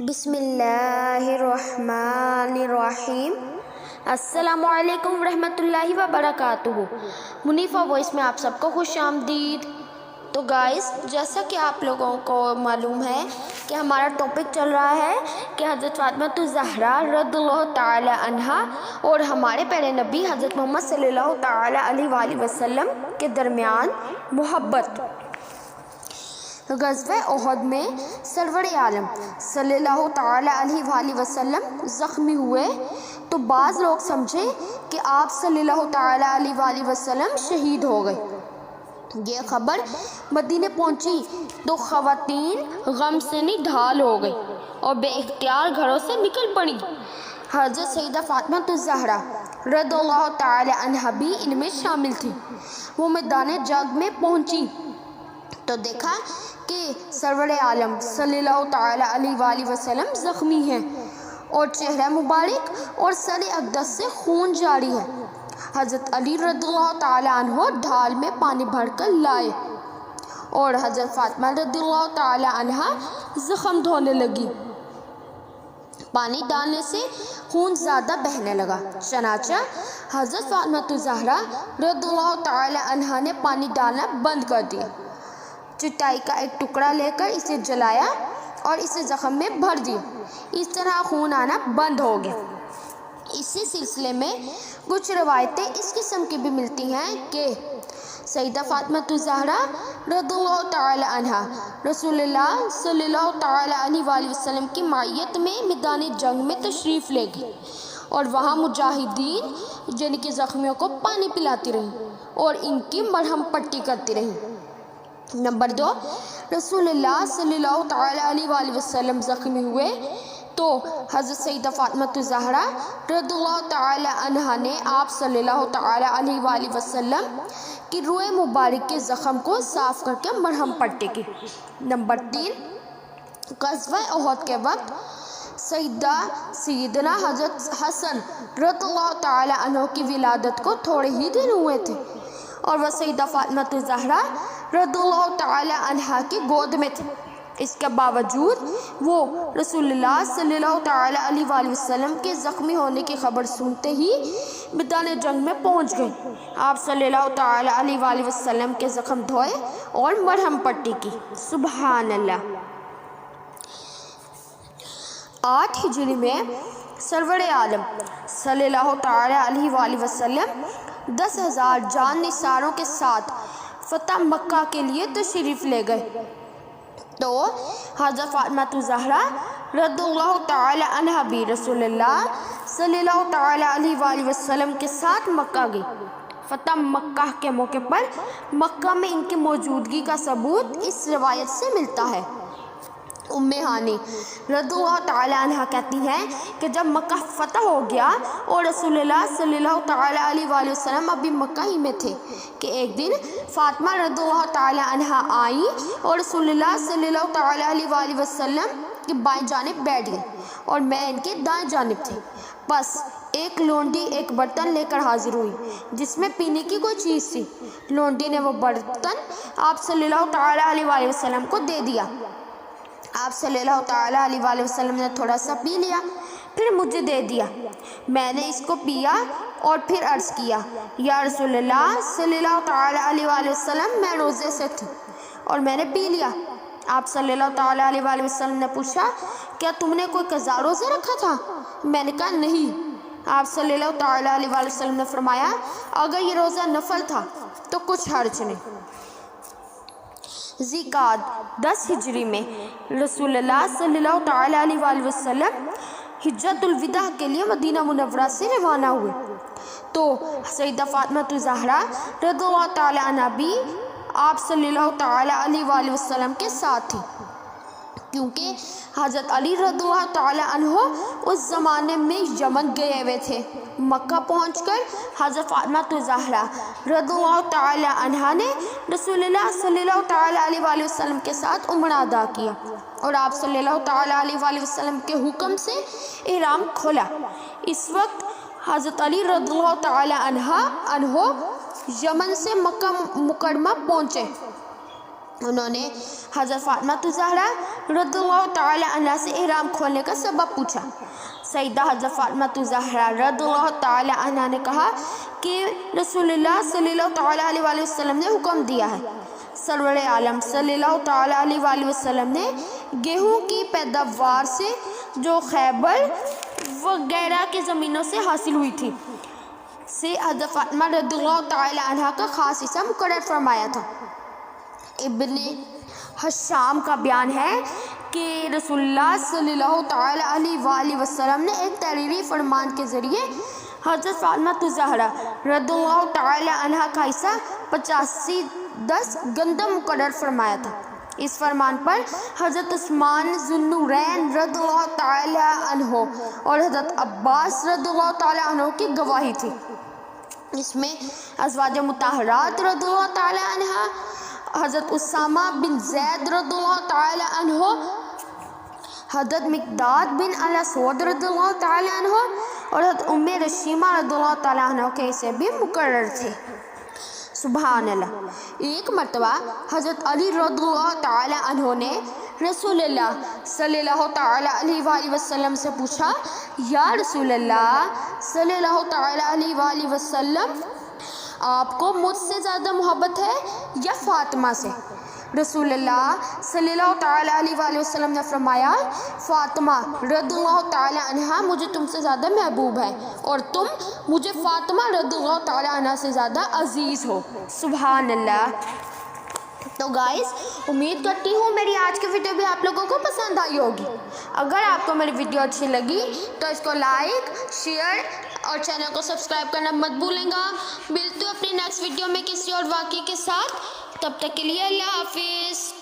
بسم اللہ الرحمن الرحیم۔ السلام علیکم ورحمۃ اللہ وبرکاتہ۔ منیفہ وائس میں آپ سب کو خوش آمدید۔ تو گائز، جیسا کہ آپ لوگوں کو معلوم ہے کہ ہمارا ٹاپک چل رہا ہے کہ حضرت فاطمۃ الزہرا رضی اللہ تعالی عنہا اور ہمارے پیارے نبی حضرت محمد صلی اللہ تعالی علیہ وآلہ وسلم کے درمیان محبت۔ غزوہ احد میں سرور عالم صلی اللہ تعالی علیہ وآلہ وسلم زخمی ہوئے تو بعض لوگ سمجھے کہ آپ صلی اللہ تعالی علیہ وآلہ وسلم شہید ہو گئے۔ یہ خبر مدینے پہنچی تو خواتین غم سے نڈھال ہو گئی اور بے اختیار گھروں سے نکل پڑی۔ حضرت سیدہ فاطمۃ الزہرا رضی اللہ تعالی عنہا بھی ان میں شامل تھی۔ وہ میدان جنگ میں پہنچی تو دیکھا کہ سرور عالم صلی اللہ تعالی علیہ وآلہ وسلم زخمی ہیں اور چہرہ مبارک اور سر اقدس سے خون جاری ہے۔ حضرت علی رضی اللہ تعالی عنہ ڈھال میں پانی بھر کر لائے اور حضرت فاطمہ رضی اللہ تعالی عنہا زخم دھونے لگی۔ پانی ڈالنے سے خون زیادہ بہنے لگا، چنانچہ حضرت فاطمہ الزہرا رضی اللہ تعالی عنہا نے پانی ڈالنا بند کر دیا۔ چٹائی کا ایک ٹکڑا لے کر اسے جلایا اور اسے زخم میں بھر دیا۔ اس طرح خون آنا بند ہو گیا۔ اسی سلسلے میں کچھ روایتیں اس قسم کی بھی ملتی ہیں کہ سیدہ فاطمہ الزہرا رضی اللہ تعالی عنہا رسول اللہ صلی اللہ تعالی علیہ وآلہ وسلم کی معیت میں میدان جنگ میں تشریف لے گئی اور وہاں مجاہدین جن کے زخمیوں کو پانی پلاتی رہی اور ان کی مرہم پٹی کرتی رہی۔ نمبر 2، رسول اللہ صلی اللہ تعالی علیہ وآلہ وسلم زخمی ہوئے تو حضرت سیدہ فاطمہ الزہرا رضی اللہ تعالی عنہا نے آپ صلی اللہ تعالی علیہ وآلہ وسلم کی روئے مبارک کے زخم کو صاف کر کے مرہم پٹی کی۔ نمبر 3، غزوہ احد کے وقت سیدنا حضرت حسن رضی اللہ تعالی عنہ کی ولادت کو تھوڑے ہی دن ہوئے تھے اور وہ سیدہ فاطمہ الزہرا رضی اللہ تعالی عنہا کی گود میں تھے۔ اس کے باوجود وہ رسول اللہ صلی اللہ تعالی علیہ وآلہ وسلم کے زخمی ہونے کی خبر سنتے ہی میدان جنگ میں پہنچ گئے۔ آپ صلی اللہ تعالی علیہ وآلہ وسلم کے زخم دھوئے اور مرہم پٹی کی۔ سبحان اللہ۔ 8 ہجری میں سرور عالم صلی اللہ تعالی علیہ وآلہ وسلم 10,000 جان نثاروں کے ساتھ فتح مکہ کے لیے تشریف لے گئے تو حضرت فاطمہ الزہرا رضی اللہ تعالی عنہا بھی رسول اللہ صلی اللہ تعالی علیہ وآلہ وسلم کے ساتھ مکہ گئی۔ فتح مکہ کے موقع پر مکہ میں ان کی موجودگی کا ثبوت اس روایت سے ملتا ہے۔ ام ہانی رضی اللہ تعالی عنہا کہتی ہیں کہ جب مکہ فتح ہو گیا اور رسول اللہ صلی اللہ تعالی علیہ وآلہ وسلم ابھی مکہ ہی میں تھے کہ ایک دن فاطمہ رضی اللہ تعالی عنہا آئیں اور رسول اللہ صلی اللہ تعالی علیہ وآلہ وسلم کی بائیں جانب بیٹھ گئی اور میں ان کے دائیں جانب تھی۔ بس ایک لونڈی ایک برتن لے کر حاضر ہوئی جس میں پینے کی کوئی چیز تھی۔ لونڈی نے وہ برتن آپ صلی اللہ تعالی علیہ وآلہ وسلم کو دے دیا۔ آپ صلی اللہ تعالی علیہ وآلہ وسلم نے تھوڑا سا پی لیا، پھر مجھے دے دیا۔ میں نے اس کو پیا اور پھر عرض کیا، یا رسول اللہ صلی اللہ تعالی علیہ وآلہ وسلم، میں روزے سے تھی اور میں نے پی لیا۔ آپ صلی اللہ تعالی علیہ وآلہ وسلم نے پوچھا، کیا تم نے کوئی قضا روزہ رکھا تھا؟ میں نے کہا نہیں۔ آپ صلی اللہ تعالی علیہ وآلہ وسلم نے فرمایا، اگر یہ روزہ نفل تھا تو کچھ حرج نہیں۔ ذی-قعد 10 ہجری میں رسول اللہ صلی اللہ تعالی علیہ وآلہ وسلم حجۃ الوداع کے لیے مدینہ منورہ سے روانہ ہوئے تو سیدہ فاطمہ الزہرا رضی اللہ تعالی عنہا بھی آپ صلی اللہ تعالی علیہ وآلہ وسلم کے ساتھ تھی، کیونکہ حضرت علی رضی اللہ تعالی عنہ اس زمانے میں یمن گئے ہوئے تھے۔ مکہ پہنچ کر حضرت فاطمہ الزہرا رضی اللہ تعالی عنہا نے رسول اللہ صلی اللہ تعالی علیہ وآلہ وسلم کے ساتھ عمرہ ادا کیا اور آپ صلی اللہ تعالی علیہ وآلہ وسلم کے حکم سے احرام کھولا۔ اس وقت حضرت علی رضی اللہ تعالی عنہ یمن سے مکہ مکرمہ پہنچے انہوں نے حضرت فاطمہ الزہرا رضی اللہ تعالی عنہا سے احرام کھولنے کا سبب پوچھا۔ سیدہ حضرت فاطمہ الزہرا رضی اللہ تعالی عنہا نے کہا کہ رسول اللہ صلی اللہ تعالی علیہ وآلہ وسلم نے حکم دیا ہے۔ سرور عالم صلی اللہ تعالی علیہ وآلہ وسلم نے گیہوں کی پیداوار سے جو خیبر وغیرہ کی زمینوں سے حاصل ہوئی تھی سے حضرت فاطمہ رضی اللہ تعالی عنہا کا خاص حصہ مقرر فرمایا تھا۔ ابن حشام کا بیان ہے کہ رسول اللہ صلی اللہ تعالی علیہ وآلہ وسلم نے ایک تحریری فرمان کے ذریعے حضرت فاطمہ الزہرا رضی اللہ تعالی عنہا کا حصہ 85 گندم مقرر فرمایا تھا۔ اس فرمان پر حضرت عثمان ذو النورین رضی اللہ تعالی عنہ اور حضرت عباس رضی اللہ تعالی عنہ کی گواہی تھی۔ اس میں ازواج مطہرات رضی اللہ تعالی عنہ، حضرت اسامہ بن زید رضی اللہ تعالی عنہ، حضرت مقداد بن الاسود رضی اللہ تعالی عنہ اور حضرت ام رشیمہ رضی اللہ تعالی عنہ کے حصے بھی مقرر تھے۔ سبحان اللہ۔ ایک مرتبہ حضرت علی رضی اللہ تعالی عنہ نے رسول اللہ صلی اللہ تعالی علیہ وآلہ وسلم سے پوچھا، یا رسول اللہ صلی اللہ تعالی علیہ وآلہ وسلم، آپ کو مجھ سے زیادہ محبت ہے یا فاطمہ سے؟ رسول اللہ صلی اللہ تعالی علیہ وآلہ وسلم نے فرمایا، فاطمہ رضی اللہ تعالی عنہا مجھے تم سے زیادہ محبوب ہے اور تم مجھے فاطمہ رضی اللہ تعالی عنہا سے زیادہ عزیز ہو۔ سبحان اللہ۔ تو گائز، امید کرتی ہوں میری آج کی ویڈیو بھی آپ لوگوں کو پسند آئی ہوگی۔ اگر آپ کو میری ویڈیو اچھی لگی تو اس کو لائک، شیئر اور چینل کو سبسکرائب کرنا مت بھولیں گا۔ ملتے ہیں اپنی نیکسٹ ویڈیو میں کسی اور واقعے کے ساتھ، تب تک کے لیے اللہ حافظ۔